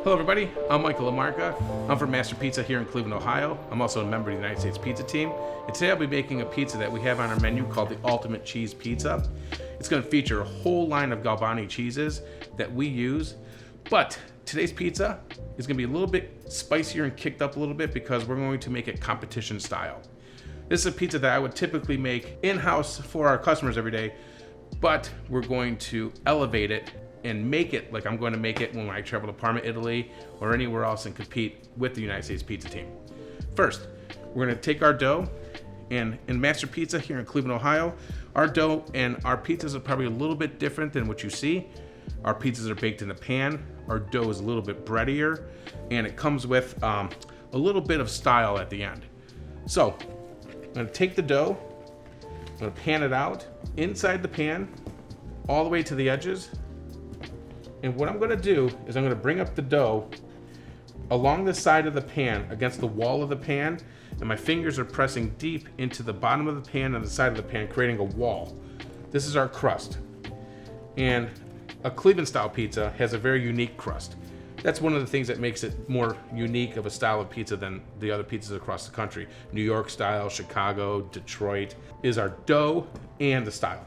Hello everybody, I'm Michael LaMarca. I'm from Master Pizza here in Cleveland, Ohio. I'm also a member of the United States Pizza Team. And today I'll be making a pizza that we have on our menu called the Ultimate Cheese Pizza. It's going to feature a whole line of Galbani cheeses that we use. But today's pizza is going to be a little bit spicier and kicked up a little bit because we're going to make it competition style. This is a pizza that I would typically make in-house for our customers every day, but we're going to elevate it and make it like I'm going to make it when I travel to Parma, Italy, or anywhere else and compete with the United States Pizza Team. First, we're going to take our dough, and in Master Pizza here in Cleveland, Ohio, our dough and our pizzas are probably a little bit different than what you see. Our pizzas are baked in a pan. Our dough is a little bit breadier, and it comes with a little bit of style at the end. So, I'm going to take the dough, I'm going to pan it out inside the pan, all the way to the edges. And what I'm going to do is I'm going to bring up the dough along the side of the pan against the wall of the pan, and my fingers are pressing deep into the bottom of the pan and the side of the pan, creating a wall. This is our crust. And a Cleveland style pizza has a very unique crust. That's one of the things that makes it more unique of a style of pizza than the other pizzas across the country. New York style, Chicago, Detroit is our dough and the style.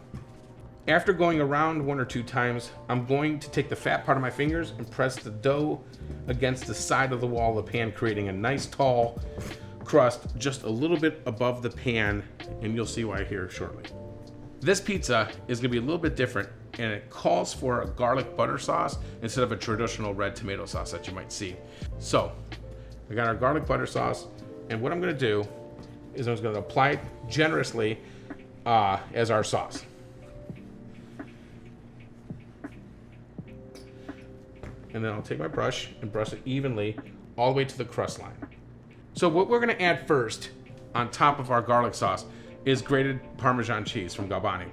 After going around one or two times, I'm going to take the fat part of my fingers and press the dough against the side of the wall of the pan, creating a nice tall crust just a little bit above the pan, and you'll see why here shortly. This pizza is going to be a little bit different, and it calls for a garlic butter sauce instead of a traditional red tomato sauce that you might see. So, we got our garlic butter sauce, and what I'm going to do is I'm just going to apply it generously as our sauce. And then I'll take my brush and brush it evenly all the way to the crust line. So what we're gonna add first on top of our garlic sauce is grated Parmesan cheese from Galbani.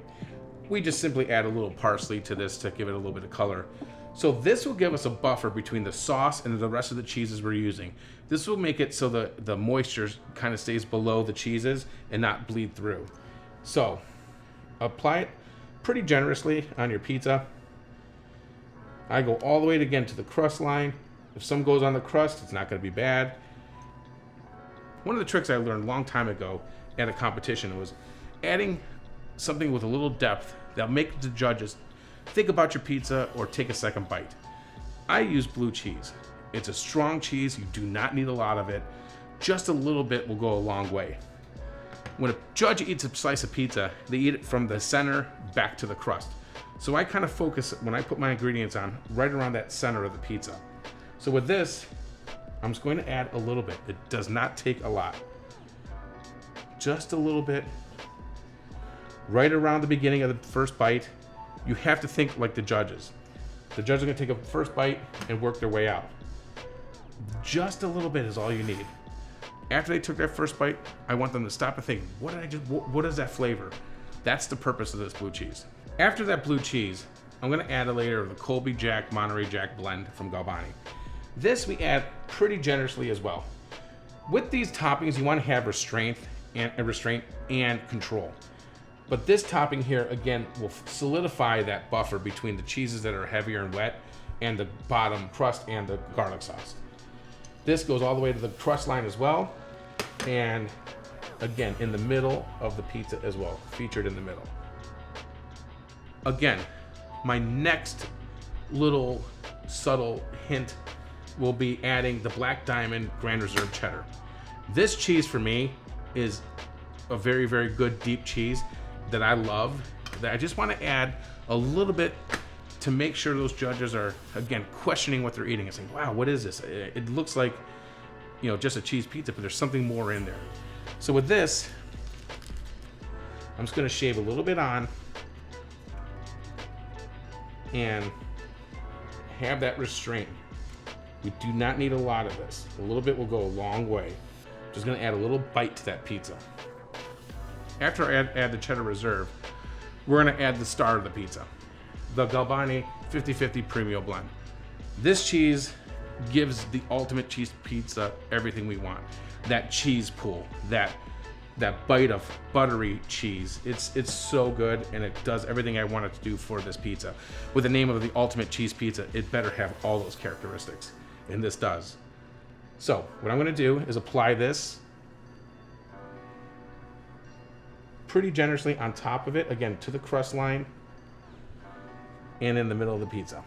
We just simply add a little parsley to this to give it a little bit of color. So this will give us a buffer between the sauce and the rest of the cheeses we're using. This will make it so the moisture kind of stays below the cheeses and not bleed through. So apply it pretty generously on your pizza. I go all the way again to the crust line. If some goes on the crust, it's not going to be bad. One of the tricks I learned a long time ago at a competition was adding something with a little depth that'll make the judges think about your pizza or take a second bite. I use blue cheese. It's a strong cheese. You do not need a lot of it. Just a little bit will go a long way. When a judge eats a slice of pizza, they eat it from the center back to the crust. So I kind of focus when I put my ingredients on right around that center of the pizza. So with this, I'm just going to add a little bit. It does not take a lot. Just a little bit. Right around the beginning of the first bite. You have to think like the judges. The judges are going to take a first bite and work their way out. Just a little bit is all you need. After they took their first bite, I want them to stop and think, what is that flavor? That's the purpose of this blue cheese. After that blue cheese, I'm going to add a layer of the Galbani Jack, Monterey Jack blend from Galbani. This we add pretty generously as well. With these toppings, you want to have restraint and control. But this topping here, again, will solidify that buffer between the cheeses that are heavier and wet and the bottom crust and the garlic sauce. This goes all the way to the crust line as well. And again, in the middle of the pizza as well, featured in the middle. Again, my next little subtle hint will be adding the Black Diamond Grand Reserve Cheddar. This cheese for me is a very, very good deep cheese that I love, that I just want to add a little bit to make sure those judges are, again, questioning what they're eating and saying, wow, what is this? It looks like, just a cheese pizza, but there's something more in there. So with this, I'm just going to shave a little bit on and have that restraint. We do not need a lot of this. A little bit will go a long way. Just gonna add a little bite to that pizza. After I add the Cheddar Reserve, we're gonna add the star of the pizza, the Galbani 50/50 Premio blend. This cheese gives the ultimate cheese pizza everything we want. That cheese pool, that bite of buttery cheese. It's so good, and it does everything I want it to do for this pizza. With the name of the ultimate cheese pizza, it better have all those characteristics. and this does. So what I'm gonna do is apply this pretty generously on top of it, again, to the crust line and in the middle of the pizza.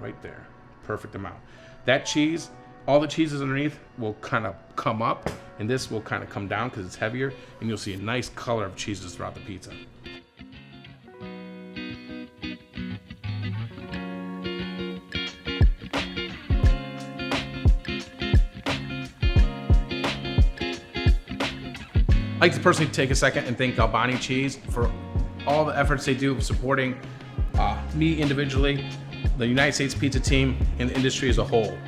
Right there, perfect amount. That cheese, all the cheeses underneath will kind of come up, and this will kind of come down because it's heavier, and you'll see a nice color of cheeses throughout the pizza. I'd like to personally take a second and thank Galbani Cheese for all the efforts they do supporting me individually, the United States pizza team, and the industry as a whole.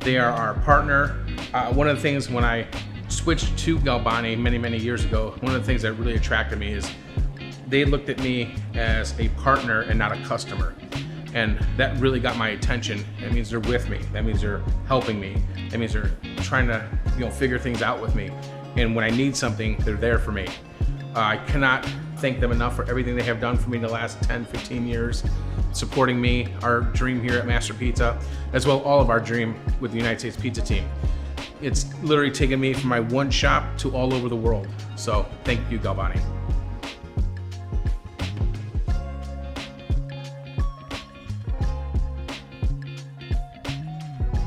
They are our partner. One of the things when I switched to Galbani many years ago, one of the things that really attracted me is they looked at me as a partner and not a customer. And that really got my attention. That means they're with me. That means they're helping me. That means they're trying to, figure things out with me. And when I need something, they're there for me. I cannot thank them enough for everything they have done for me in the last 10, 15 years, supporting me, our dream here at Master Pizza, as well all of our dream with the United States Pizza team. It's literally taken me from my one shop to all over the world. So thank you, Galbani.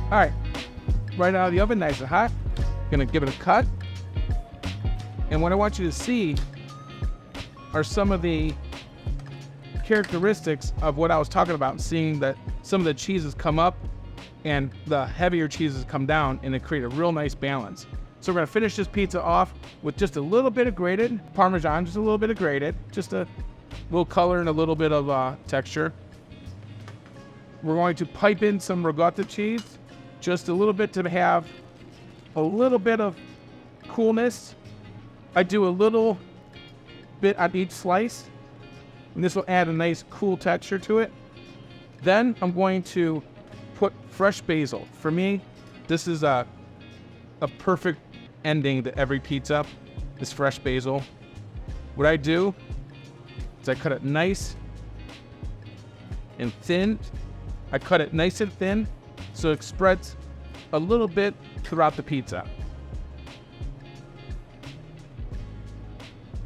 All right, right out of the oven, nice and hot. Gonna give it a cut. And what I want you to see are some of the characteristics of what I was talking about, seeing that some of the cheeses come up and the heavier cheeses come down, and they create a real nice balance. So we're gonna finish this pizza off with just a little bit of grated Parmesan, just a little bit of grated, just a little color and a little bit of texture. We're going to pipe in some ricotta cheese, just a little bit to have a little bit of coolness. I do a little bit on each slice, and this will add a nice cool texture to it. Then I'm going to put fresh basil. For me, this is a perfect ending to every pizza, is fresh basil. What I do is I cut it nice and thin. I cut it nice and thin so it spreads a little bit throughout the pizza.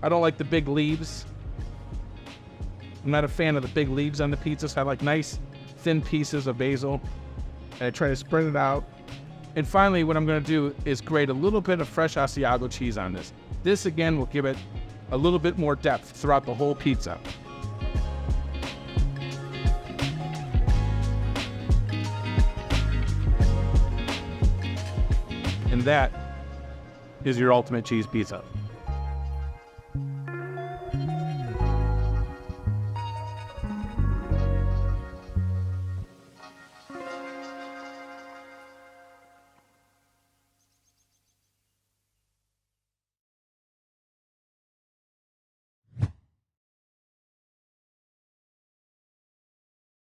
I don't like the big leaves. I'm not a fan of the big leaves on the pizza, so I like nice thin pieces of basil, and I try to spread it out. And finally, what I'm gonna do is grate a little bit of fresh Asiago cheese on this. This again will give it a little bit more depth throughout the whole pizza. And that is your ultimate cheese pizza.